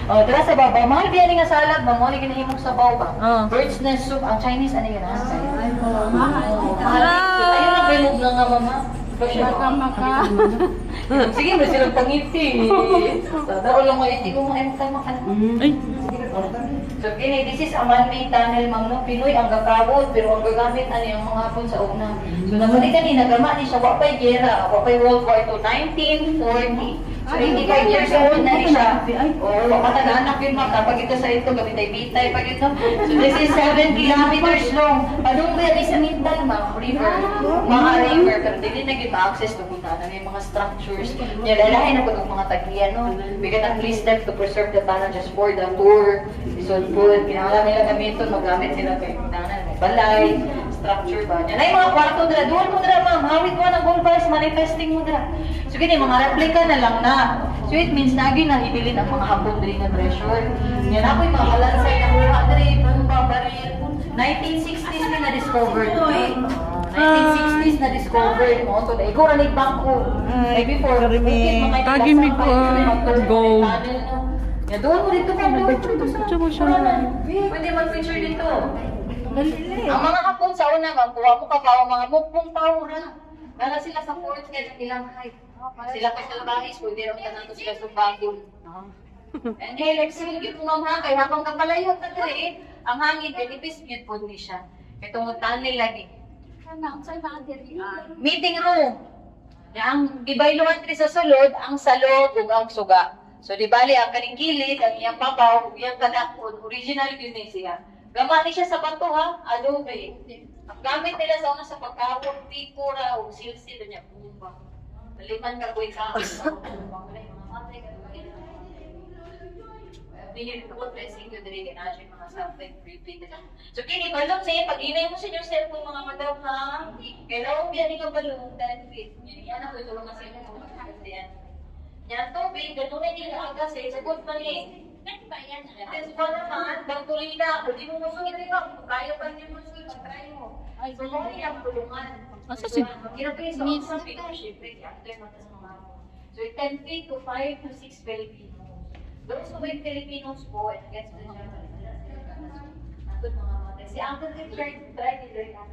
Oh, tara sa baba. Mahal biya nga salad ba mo ni ginahimong sabaw ba? Oh. Bird's nest soup ang Chinese ano yun ha? Mahal. Ah. Ayun na bilog na nga mama. Maka. Sige, may silang pangiti. Dao lang mo iti ko mga makan. Ay. So kini, this is a man-made tunnel mangno Pinoy ang gakawod pero ang gagamit ani ang mga hapon sa una. So nabalikan ni nagama ni siya wa pay gera, wa pay World War II 1940. So 85 years old na ni siya. Oh, matag-anak yun maka pag ito sa ito gabitay-bitay pag ito. So this is 7 kilometers long. Padung ba ni sa Mindan ma'am, river. Mga river pero dili na gid ma-access to kuna na may mga structures. Nya lalahi na pag mga tagian no. We can at least them to preserve the tunnel just for the tour. So food, kinahanglan nila gamiton, magamit sila kay kinahanglan may balay, structure ba. Yan ay mga kwarto dira, duwan mo dira ma'am, hawid mo ng gold bars, manifesting mo dira. So gini, mga replica na lang na. So it means nagi na ibilin ang mga hapon diri nga treasure. Yan ako'y mga kalansay na mura diri, bomba, baril. 1960s na na-discovered. 1960s na-discovered mo. So na ikaw na bangko. Like before, Tagimig ko gold. Ya, doon mo dito ka, doon dito sa Tsaka siya. Pwede mag-picture dito. Ang mga hapon sa una, kuha mo ka pa ang mga mukpong tao na. Nara sila sa fort kaya ilang height. Sila pa sa bahis, pwede rin nato sila sa bagong. And hey, like sige, ito ma'am ha, kaya habang kapalayo na diri, ang hangin, benefits yun po ni siya. Itong tunnel lagi. Meeting room. Ang gibayluhan diri sa sulod, ang salog ug ang suga. So di bali ang kaning gilid, ang iyang papaw, iyang kadakon, original yun ni siya. Gama ni siya sa bato ha, adobe. Ang gamit nila sa una sa pagkawag, pikura o silsil niya bumba. Taliman ka kuy ka. Hindi ko blessing ko diri kay Najee mga something creepy nila. So kini balong say pag inay mo sa inyo cellphone mga madam ha. Kailangan biya ni ka balong 10 feet. Yan ako tulong sa inyo mga kapatid. Yan tubig, ganun na din aga sa sagot pa ni. This one naman, Bantulina, kung di mo musungin rin ako, kaya pa hindi mo musungin, try mo. So, kung hindi ang tulungan. Asa si... Kinapin sa isang feet, syempre, after matas mga ako. So, 10 feet to 5 to 6 Filipinos. Those who make Filipinos po, and against the general, nandun mga matay. Si Uncle Richard, try nila yan.